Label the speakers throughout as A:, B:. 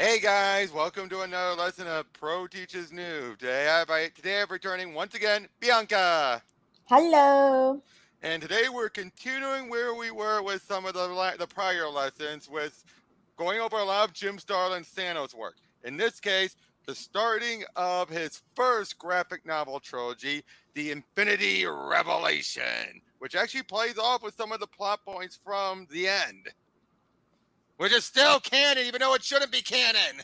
A: Hey guys, welcome to another lesson of Pro Teaches New. Today I'm returning once again, Bianca.
B: Hello.
A: And today we're continuing where we were with some of the prior lessons with going over a lot of Jim Starlin's Thanos work. In this case, the starting of his first graphic novel trilogy, The Infinity Revelation, which actually plays off with some of the plot points from the end, which is still canon even though it shouldn't be canon.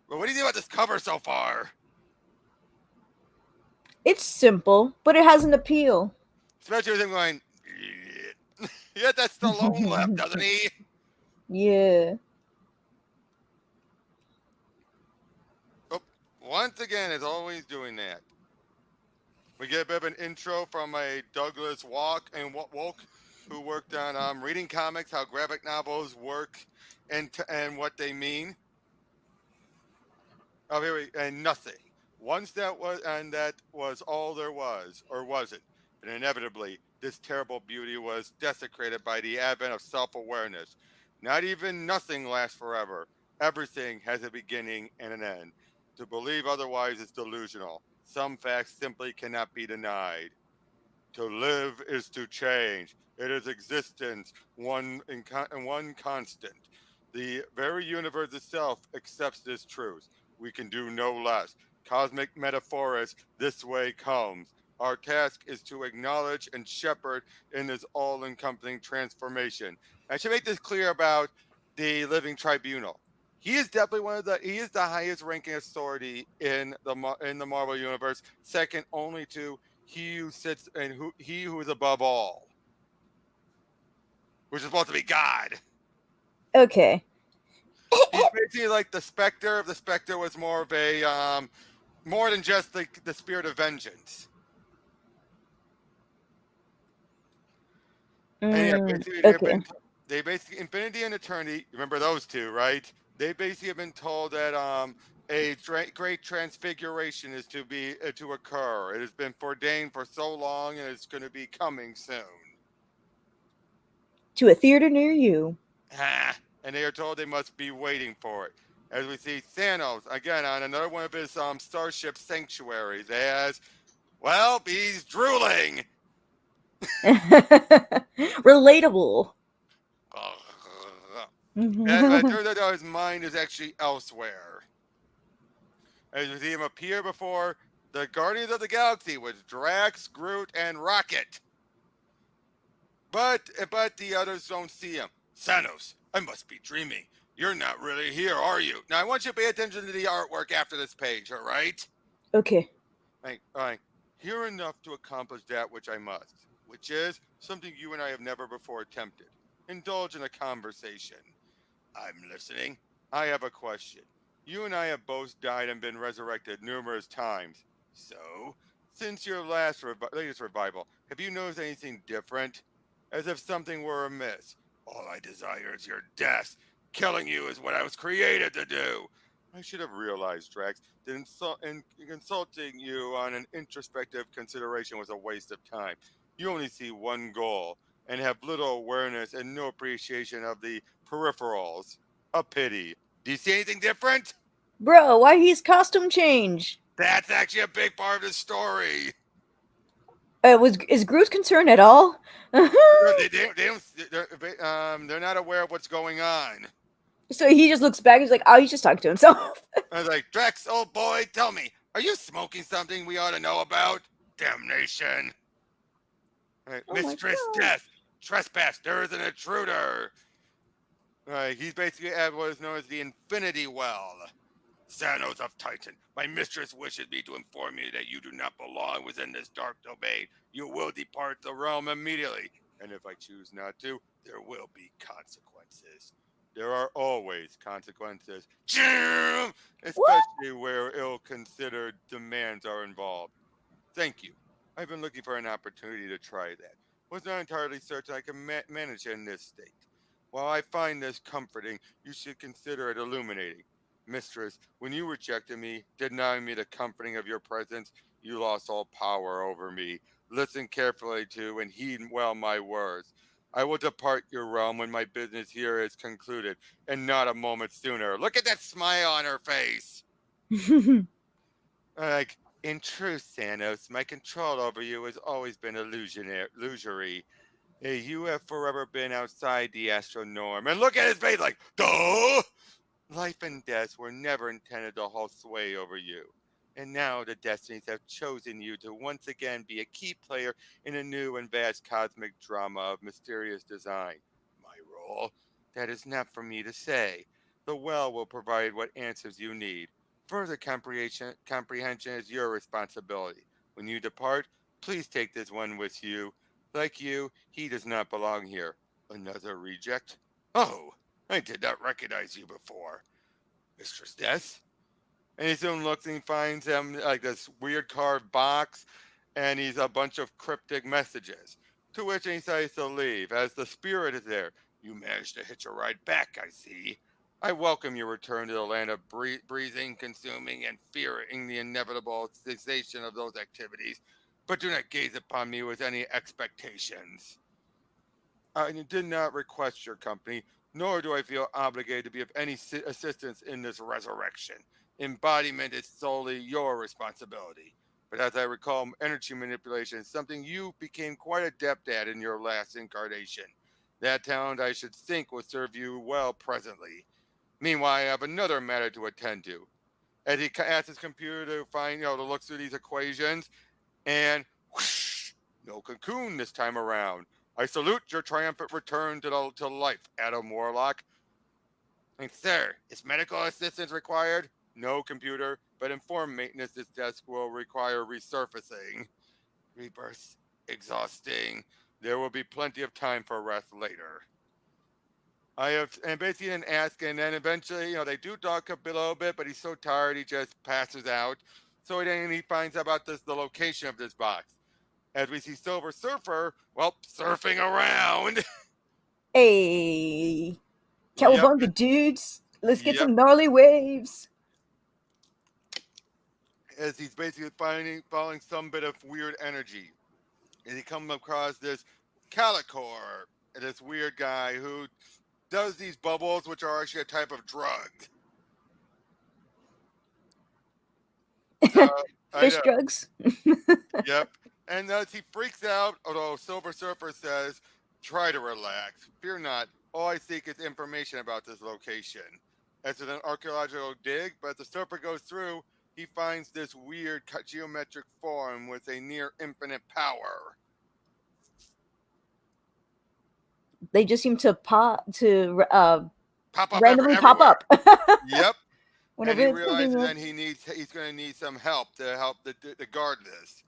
A: But what do you think about this cover so far?
B: It's simple, but it has an appeal.
A: Especially with him going, yeah, that's Stallone left, doesn't he?
B: Yeah.
A: Oh, once again, it's always doing that. We get a bit of an intro from a Douglas Wolk, who worked on reading comics, how graphic novels work, and what they mean. Oh, here we and nothing. Once that was all there was, or was it? And inevitably, this terrible beauty was desecrated by the advent of self-awareness. Not even nothing lasts forever. Everything has a beginning and an end. To believe otherwise is delusional. Some facts simply cannot be denied. To live is to change. It is existence, one constant. The very universe itself accepts this truth. We can do no less. Cosmic metaphors, this way comes. Our task is to acknowledge and shepherd in this all-encompassing transformation. I should make this clear about the Living Tribunal. He is definitely he is the highest ranking authority in the Marvel universe, second only to he who sits and he who is above all, which is supposed to be God.
B: Okay.
A: He's basically like the Spectre. The Spectre was more of a more than just the spirit of vengeance. And yeah, basically
B: Okay.
A: they basically Infinity and Eternity. Remember those two, right? They basically have been told that great transfiguration is to occur. It has been ordained for so long, and it's going to be coming soon.
B: To a theater near you.
A: And they are told they must be waiting for it. As we see Thanos again on another one of his starship sanctuaries, as well, he's drooling.
B: Relatable.
A: But it turns out his mind is actually elsewhere. As we see him appear before the Guardians of the Galaxy with Drax, Groot, and Rocket. But the others don't see him. Thanos, I must be dreaming. You're not really here, are you? Now I want you to pay attention to the artwork after this page, all right?
B: Okay.
A: All right. Here enough to accomplish that which I must, which is something you and I have never before attempted. Indulge in a conversation. I'm listening. I have a question. You and I have both died and been resurrected numerous times. So, since your latest revival, have you noticed anything different? As if something were amiss. All I desire is your death. Killing you is what I was created to do. I should have realized, Drax, that consulting you on an introspective consideration was a waste of time. You only see one goal and have little awareness and no appreciation of the peripherals. A pity. Do you see anything different?
B: Bro, why he's costume change?
A: That's actually a big part of the story.
B: Was is Groot concerned at all?
A: They don't, they're not aware of what's going on.
B: So he just looks back. He's like, "Oh, he's just talking to himself."
A: I was like, Drex, old boy, tell me, are you smoking something we ought to know about? Damnation. Right,
B: Oh my
A: Mistress
B: god.
A: Death, trespass, there is an intruder. Right, he's basically at what is known as the Infinity Well. Thanos of Titan, my mistress wishes me to inform you that you do not belong within this dark domain. You will depart the realm immediately, and if I choose not to, there will be consequences. There are always consequences,
B: What?
A: especially where ill-considered demands are involved. Thank you. I've been looking for an opportunity to try that. Was not entirely certain I can manage in this state. While I find this comforting, you should consider it illuminating. Mistress, when you rejected me, denying me the comforting of your presence, you lost all power over me. Listen carefully to and heed well my words. I will depart your realm when my business here is concluded, and not a moment sooner. Look at that smile on her face. Like, in truth, Thanos, my control over you has always been illusory. You have forever been outside the astral norm. And look at his face, like, duh! Life and death were never intended to hold sway over you. And now the destinies have chosen you to once again be a key player in a new and vast cosmic drama of mysterious design. My role? That is not for me to say. The well will provide what answers you need. Further comprehension is your responsibility. When you depart, please take this one with you. Like you, he does not belong here. Another reject? Oh, I did not recognize you before. Mistress Death? And he soon looks and he finds him like this weird carved box, and he's a bunch of cryptic messages. To which he decides to leave, as the spirit is there. You managed to hitch a ride back, I see. I welcome your return to the land of breathing, consuming, and fearing the inevitable cessation of those activities, but do not gaze upon me with any expectations. I did not request your company, nor do I feel obligated to be of any assistance in this resurrection. Embodiment is solely your responsibility. But as I recall, energy manipulation is something you became quite adept at in your last incarnation. That talent, I should think, will serve you well presently. Meanwhile, I have another matter to attend to. As he asks his computer to find, to look through these equations, and whoosh, no cocoon this time around. I salute your triumphant return to life, Adam Warlock. And sir, is medical assistance required? No, computer, but inform maintenance this desk will require resurfacing. Rebirth, exhausting. There will be plenty of time for rest later. I have, and basically didn't ask, and then eventually, they do talk a little bit, but he's so tired he just passes out. So then he finds out about the location of this box. As we see Silver Surfer, well, surfing around.
B: Hey,
A: Yep,
B: cowabunga, dudes! Let's get
A: yep.
B: some gnarly waves.
A: As he's basically following some bit of weird energy. And he comes across this Calicor, this weird guy who does these bubbles, which are actually a type of drug. So, I
B: Fish
A: know.
B: drugs.
A: Yep. And as he freaks out, although Silver Surfer says, try to relax. Fear not. All I seek is information about this location. It's an archaeological dig, but as the surfer goes through, he finds this weird geometric form with a near infinite power.
B: They just seem to
A: Pop up
B: randomly pop
A: everywhere.
B: up
A: Yep. And
B: whenever
A: he
B: it's
A: realizes
B: convenient.
A: then he's going to need some help to to guard this.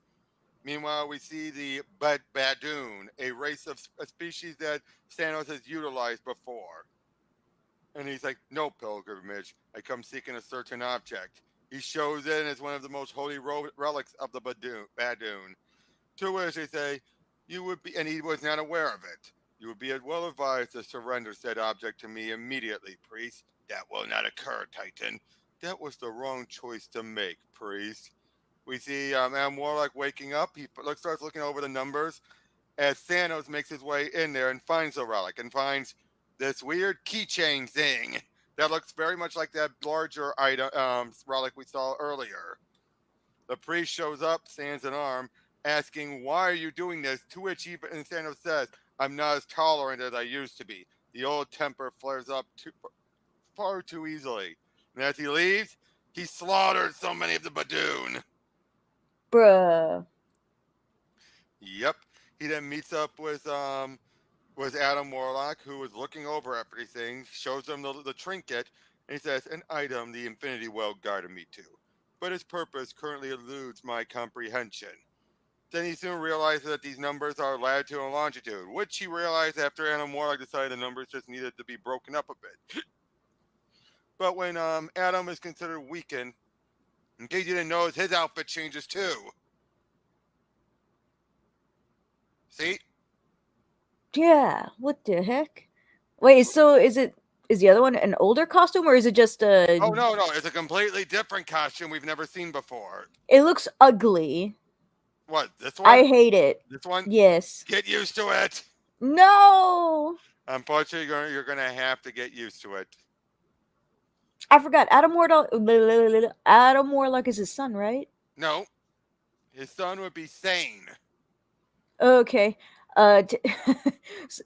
A: Meanwhile, we see the Badoon, a race of a species that Thanos has utilized before. And he's like, no pilgrimage. I come seeking a certain object. He shows it and it's one of the most holy relics of the Badoon. To which they say, you would be, and he was not aware of it. You would be well advised to surrender said object to me immediately, priest. That will not occur, Titan. That was the wrong choice to make, priest. We see Adam Warlock waking up. He starts looking over the numbers as Thanos makes his way in there and finds the relic and finds this weird keychain thing that looks very much like that larger item relic we saw earlier. The priest shows up, stands an arm, asking, "Why are you doing this?" To which even Thanos says, "I'm not as tolerant as I used to be. The old temper flares up far too easily." And as he leaves, he slaughters so many of the Badoon.
B: Bruh.
A: Yep. He then meets up with Adam Warlock, who is looking over everything, shows him the trinket, and he says, "An item the Infinity Well guided me to, but its purpose currently eludes my comprehension." Then he soon realizes that these numbers are latitude and longitude, which he realized after Adam Warlock decided the numbers just needed to be broken up a bit. But when Adam is considered weakened, in case you didn't know, his outfit changes too. See?
B: Yeah, what the heck? Wait, so is the other one an older costume or is it just a?
A: Oh no, no, it's a completely different costume we've never seen before.
B: It looks ugly.
A: What? This
B: I
A: one?
B: hate it.
A: This one?
B: Yes.
A: Get used to it.
B: No,
A: Unfortunately, you're gonna have to get used to it.
B: I forgot. Adam Warlock. Adam Warlock is his son, right?
A: No, his son would be sane.
B: Okay.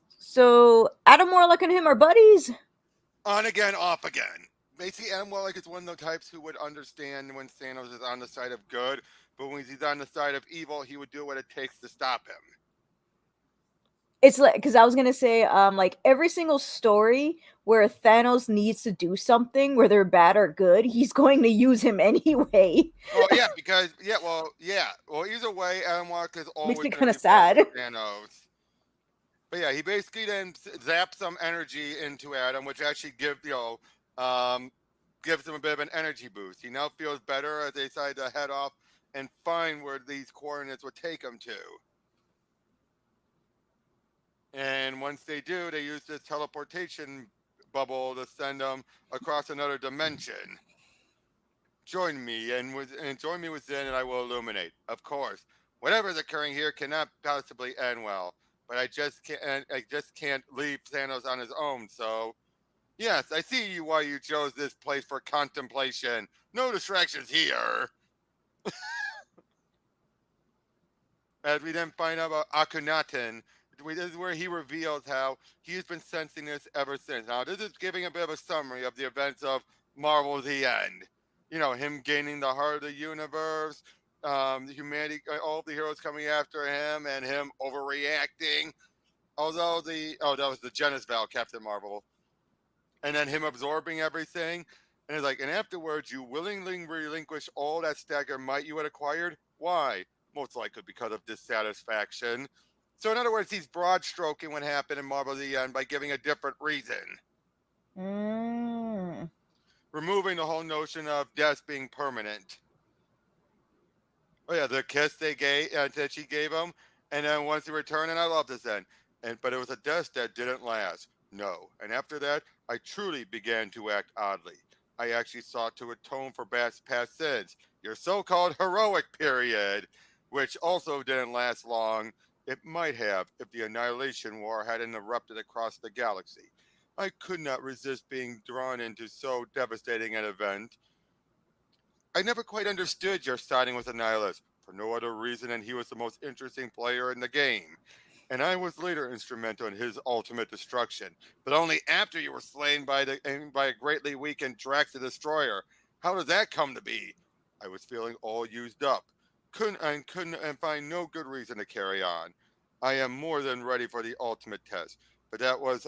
B: So Adam Warlock and him are buddies.
A: On again, off again. Basically, Adam Warlock is one of the types who would understand when Thanos is on the side of good, but when he's on the side of evil, he would do what it takes to stop him.
B: It's like because I was gonna say, like every single story where Thanos needs to do something, whether bad or good, he's going to use him anyway.
A: Oh yeah, because well, either way, Adam Warlock is
B: Makes
A: always
B: me
A: going
B: kind
A: to
B: of
A: be friends
B: sad.
A: with Thanos. But yeah, he basically then zaps some energy into Adam, which actually um, gives him a bit of an energy boost. He now feels better as they decide to head off and find where these coordinates would take him to. And once they do, they use this teleportation bubble to send them across another dimension. Join me within, and I will illuminate. Of course, whatever is occurring here cannot possibly end well. But I just can't leave Thanos on his own. So yes, I see why you chose this place for contemplation. No distractions here. As we then find out about Akhenaten, this is where he reveals how he's been sensing this ever since. Now, this is giving a bit of a summary of the events of Marvel The End. You know, him gaining the heart of the universe, humanity, all the heroes coming after him, and him overreacting. Although that was the Genesis Captain Marvel, and then him absorbing everything. And it's like, and afterwards, you willingly relinquish all that stagger might you had acquired. Why? Most likely because of dissatisfaction. So, in other words, he's broad stroking what happened in Marvel the End by giving a different reason,
B: Mm.
A: removing the whole notion of death being permanent. Oh yeah, the kiss they gave that she gave him, and then once he returned, and I love this end. And but it was a death that didn't last. No, and after that, I truly began to act oddly. I actually sought to atone for past sins. Your so-called heroic period, which also didn't last long. It might have if the Annihilation War hadn't erupted across the galaxy. I could not resist being drawn into so devastating an event. I never quite understood your siding with Annihilus for no other reason than he was the most interesting player in the game. And I was later instrumental in his ultimate destruction, but only after you were slain by a greatly weakened Drax the Destroyer. How did that come to be? I was feeling all used up, couldn't and find no good reason to carry on. I am more than ready for the ultimate test, but that was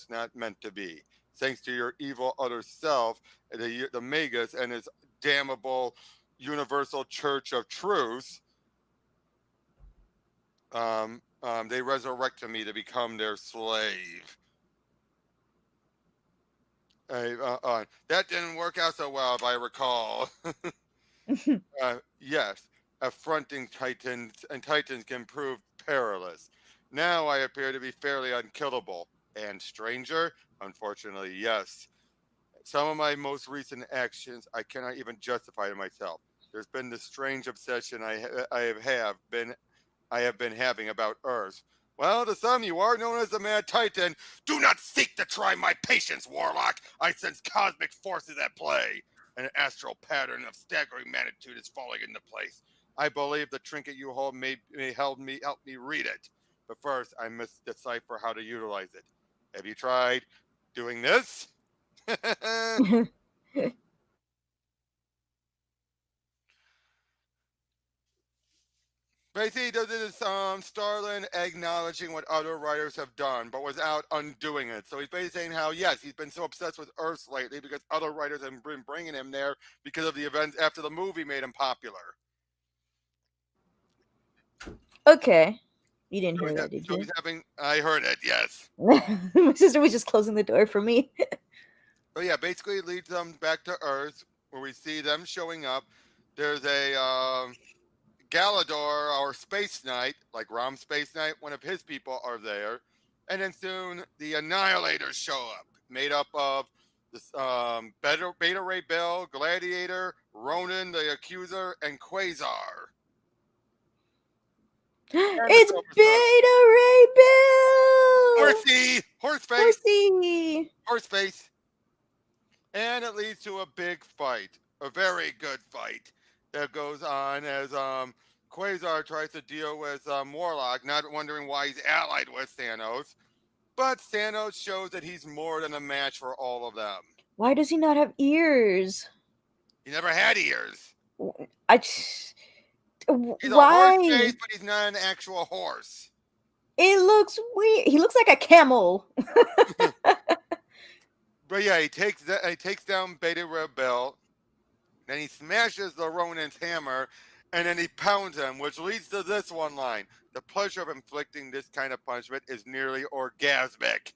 A: not meant to be. Thanks to your evil other self, the Magus and his damnable Universal Church of Truth, they resurrected me to become their slave. That didn't work out so well, if I recall. Yes, affronting Titans can prove perilous. Now I appear to be fairly unkillable. And stranger? Unfortunately, yes. Some of my most recent actions I cannot even justify to myself. There's been this strange obsession I have been having about Earth. Well, to some you are known as the Mad Titan. Do not seek to try my patience, Warlock. I sense cosmic forces at play. An astral pattern of staggering magnitude is falling into place. I believe the trinket you hold may help me read it. But first, I must decipher how to utilize it. Have you tried doing this? Basically, this is Starlin acknowledging what other writers have done, but without undoing it. So he's basically saying how, yes, he's been so obsessed with Earth lately because other writers have been bringing him there because of the events after the movie made him popular.
B: Okay. You didn't hear that, did
A: So
B: you?
A: he's having, I heard it, yes.
B: My sister was just closing the door for me.
A: But yeah, basically it leads them back to Earth where we see them showing up. There's a Galador, our Space Knight, like Rom Space Knight, one of his people are there. And then soon the Annihilators show up, made up of this Beta Ray Bill, Gladiator, Ronan the Accuser, and Quasar. And the
B: It's
A: Silver Surfer.
B: Beta Ray
A: Horsey! Horse face!
B: Horsey!
A: Horse face! And it leads to a big fight, a very good fight that goes on as Quasar tries to deal with Warlock, not wondering why he's allied with Thanos. But Thanos shows that he's more than a match for all of them.
B: Why does he not have ears?
A: He never had ears.
B: I.
A: He's a horse
B: Why?
A: face, but he's not an actual horse.
B: It looks weird. He looks like a camel.
A: But yeah, he takes down Beta Rebel, then he smashes the Ronin's hammer, and then he pounds him, which leads to this one line: "The pleasure of inflicting this kind of punishment is nearly orgasmic."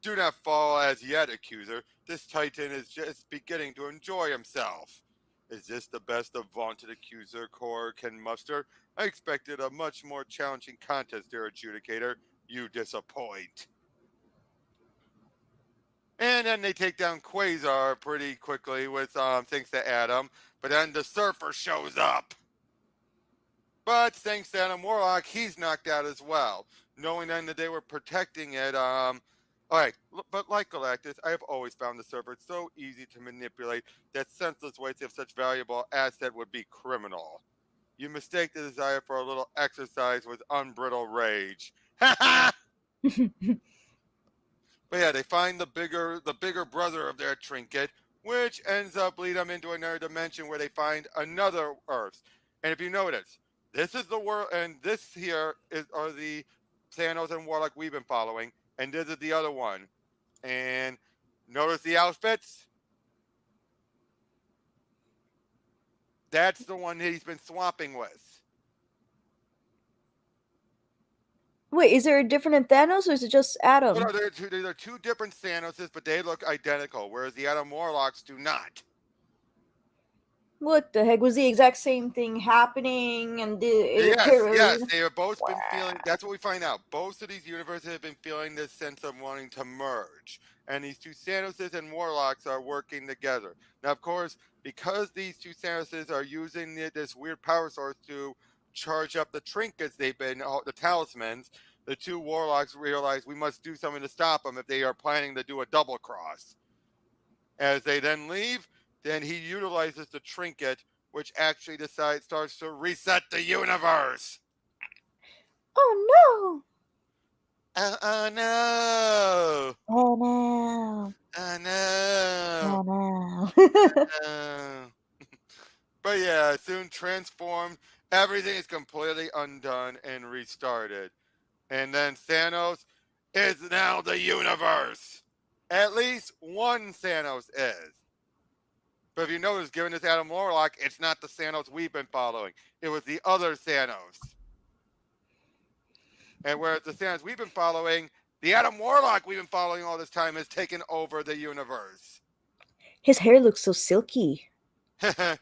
A: Do not fall as yet, accuser. This Titan is just beginning to enjoy himself. Is this the best the vaunted accuser corps can muster? I expected a much more challenging contest, dear adjudicator. You disappoint. And then they take down Quasar pretty quickly with thanks to Adam. But then the Surfer shows up. But thanks to Adam Warlock, he's knocked out as well. Knowing then that they were protecting it. All right, but like Galactus, I have always found the Surfer so easy to manipulate that senseless waste of such valuable asset would be criminal. You mistake the desire for a little exercise with unbridled rage. Ha ha! But yeah, they find the bigger brother of their trinket, which ends up leading them into another dimension where they find another Earth. And if you notice, this is the world, and this here are the Thanos and Warlock we've been following, and this is the other one. And notice the outfits. That's the one he's been swapping with.
B: Wait, is there a different in Thanos or is it just
A: No,
B: Adam?
A: they're two different Thanoses, but they look identical, whereas the Adam Warlocks do not.
B: What the heck? Was the exact same thing happening? And it
A: Yes, they have both been feeling.
B: Wow.
A: That's what we find out. Both of these universes have been feeling this sense of wanting to merge, and these two Thanoses and Warlocks are working together. Now, of course, because these two Thanoses are using this weird power source to charge up the trinkets they've been, the talismans, the two Warlocks realize we must do something to stop them if they are planning to do a double cross. As they then leave, then he utilizes the trinket, which actually starts to reset the universe.
B: Oh
A: Oh no!
B: no! Oh no!
A: Oh no!
B: Oh
A: Oh. But yeah, soon transformed, everything is completely undone and restarted. And then Thanos is now the universe. At least one Thanos is. But if you notice, given this Adam Warlock, it's not the Thanos we've been following. It was the other Thanos. And whereas the Thanos we've been following, the Adam Warlock we've been following all this time has taken over the universe.
B: His hair looks so silky.
A: But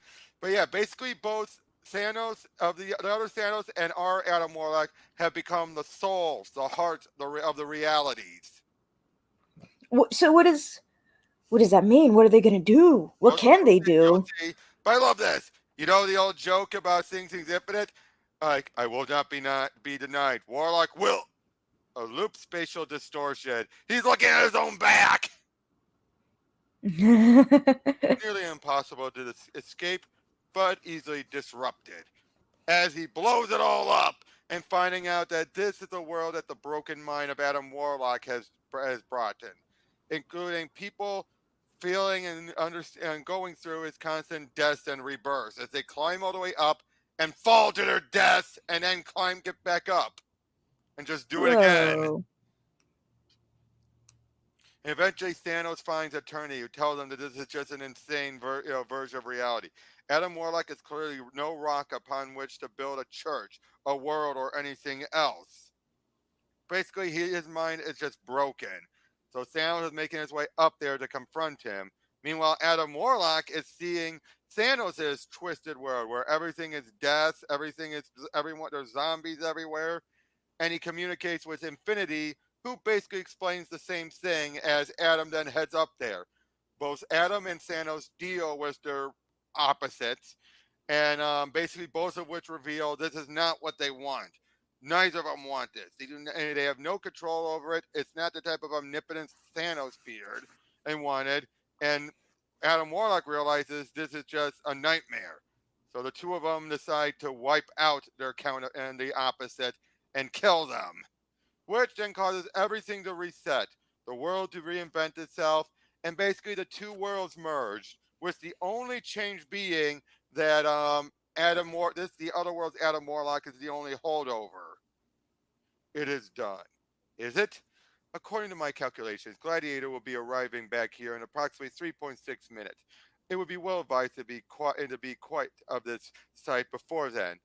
A: yeah, basically both Thanos of the other Thanos and our Adam Warlock have become the souls, the heart of the realities.
B: So what does that mean? What are they gonna do? What can they do?
A: See. But I love this. You know the old joke about things infinite? Like, I will not be denied. Warlock will. A loop spatial distortion. He's looking at his own back. Nearly impossible to escape, but easily disrupted. As he blows it all up and finding out that this is the world that the broken mind of Adam Warlock has brought in, including people feeling and going through his constant deaths and rebirths as they climb all the way up and fall to their deaths and then get back up and just do it again.
B: Whoa.
A: And eventually Thanos finds Eternity, who tells him that this is just an insane version of reality. Adam Warlock is clearly no rock upon which to build a church, a world, or anything else. Basically, his mind is just broken. So Thanos is making his way up there to confront him. Meanwhile, Adam Warlock is seeing Thanos' twisted world where everything is death, there's zombies everywhere, and he communicates with Infinity, who basically explains the same thing as Adam then heads up there. Both Adam and Thanos deal with their opposites, and basically both of which reveal this is not what they want. Neither of them want this. They have no control over it. It's not the type of omnipotence Thanos feared and wanted. And Adam Warlock realizes this is just a nightmare. So the two of them decide to wipe out their counter and the opposite and kill them, which then causes everything to reset, the world to reinvent itself, and basically the two worlds merge, with the only change being that the other world's Adam Warlock is the only holdover. It is done. Is it? According to my calculations, Gladiator will be arriving back here in approximately 3.6 minutes. It would be well advised to be quite of this site before then.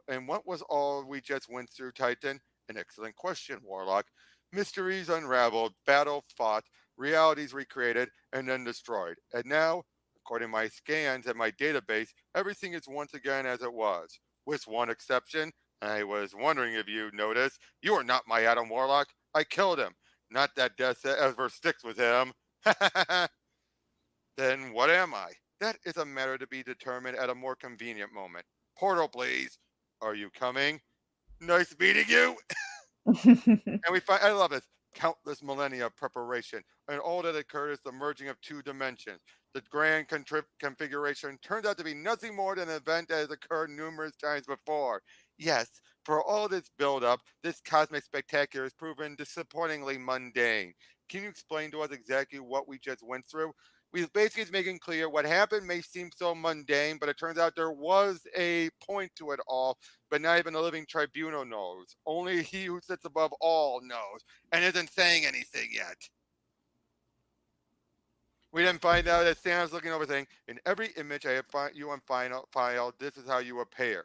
A: And what was all we just went through, Titan? An excellent question, Warlock. Mysteries unraveled, battle fought, realities recreated, and then destroyed. And now, according to my scans and my database, everything is once again as it was. With one exception, I was wondering if you noticed, you are not my Adam Warlock. I killed him. Not that death ever sticks with him. Then what am I? That is a matter to be determined at a more convenient moment. Portal, please. Are you coming? Nice meeting you. And we find, I love this, countless millennia of preparation, and all that occurred is the merging of two dimensions. The grand configuration turns out to be nothing more than an event that has occurred numerous times before. Yes, for all this build-up, this cosmic spectacular has proven disappointingly mundane. Can you explain to us exactly what we just went through? We basically is making clear what happened may seem so mundane, but it turns out there was a point to it all, but not even the living tribunal knows. Only he who sits above all knows, and isn't saying anything yet. We then find out that Santa's looking over things. In every image I have you on file, this is how you appear.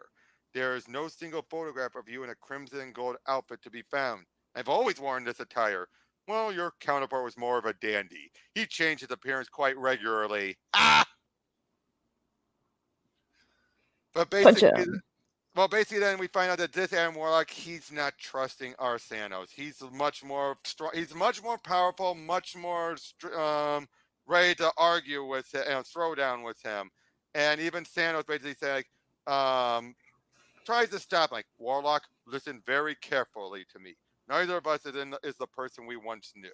A: There is no single photograph of you in a crimson and gold outfit to be found. I've always worn this attire. Well, your counterpart was more of a dandy. He changed his appearance quite regularly. Ah! But
B: Punch
A: basically,
B: him.
A: Well, basically, then we find out that this Adam Warlock, he's not trusting our Thanos. He's much more strong. He's much more powerful, much more ready to argue with him and throw down with him. And even Thanos basically said, tries to stop. Like, Warlock, listen very carefully to me. Neither of us is the person we once knew.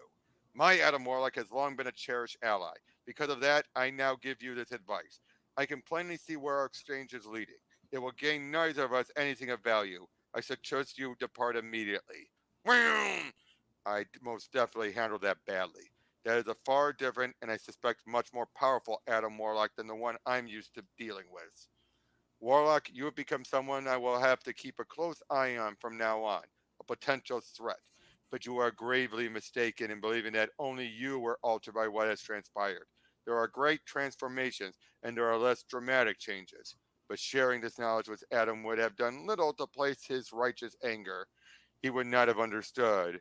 A: My Adam Warlock has long been a cherished ally. Because of that, I now give you this advice. I can plainly see where our exchange is leading. It will gain neither of us anything of value. I suggest you depart immediately. I most definitely handled that badly. That is a far different, and I suspect much more powerful Adam Warlock than the one I'm used to dealing with. Warlock, you have become someone I will have to keep a close eye on from now on, a potential threat. But you are gravely mistaken in believing that only you were altered by what has transpired. There are great transformations, and there are less dramatic changes. But sharing this knowledge with Adam would have done little to place his righteous anger. He would not have understood.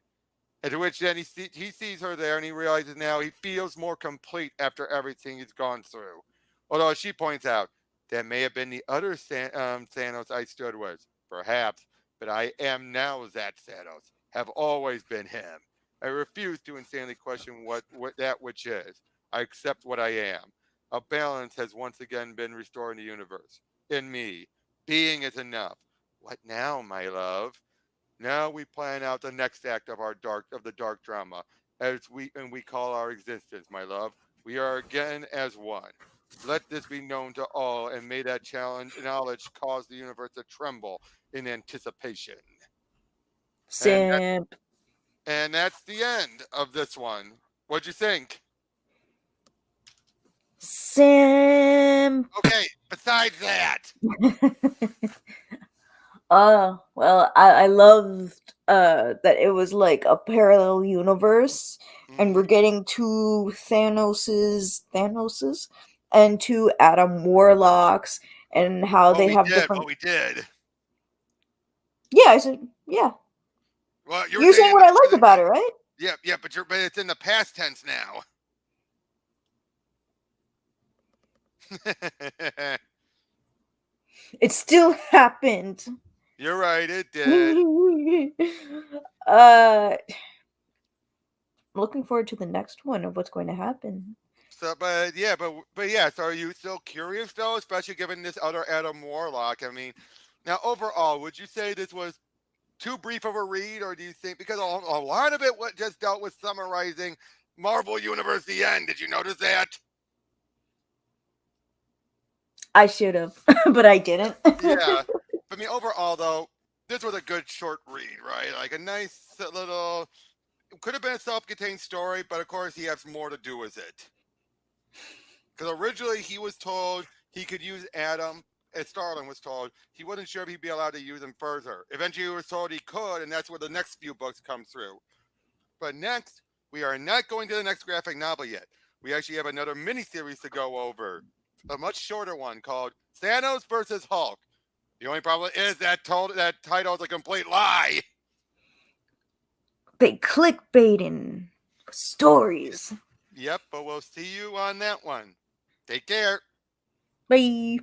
A: And to which then he sees her there and he realizes now he feels more complete after everything he's gone through. Although she points out, that may have been the other Thanos I stood with, perhaps, but I am now that Thanos, have always been him. I refuse to insanely question what that which is. I accept what I am. A balance has once again been restored in the universe. In me, being is enough. What now, my love? Now we plan out the next act of the dark drama, as we call our existence, my love. We are again as one. Let this be known to all, and may that challenge knowledge cause the universe to tremble in anticipation. And that,
B: Simp.
A: and that's the end of this one. What'd you think?
B: Simp.
A: Okay, besides that.
B: Well, I loved that it was like a parallel universe, and we're
A: Mm-hmm.
B: getting two Thanoses and two Adam Warlocks, and how
A: What
B: they
A: we
B: have
A: did,
B: different.
A: what we did.
B: Yeah, I said yeah.
A: Well, you were
B: You're
A: saying
B: saying what I like about it, right?
A: yeah, yeah, but it's in the past tense now.
B: It still happened.
A: You're right, it did.
B: I'm looking forward to the next one of what's going to happen.
A: So, but yeah. So, are you still curious though, especially given this other Adam Warlock? I mean, now overall, would you say this was too brief of a read, or do you think because a lot of it just dealt with summarizing Marvel Universe the end? Did you notice that?
B: I should have, but I didn't.
A: Yeah. I mean, overall though, this was a good short read, right? Like a nice little. It could have been a self-contained story, but of course he has more to do with it. Because originally he was told he could use Adam, as Starlin was told, he wasn't sure if he'd be allowed to use him further. Eventually he was told he could, and that's where the next few books come through. But next, we are not going to the next graphic novel yet. We actually have another miniseries to go over, a much shorter one called Thanos versus Hulk. The only problem is that title is a complete lie.
B: They clickbaiting stories.
A: Yep, but we'll see you on that one. Take care.
B: Bye.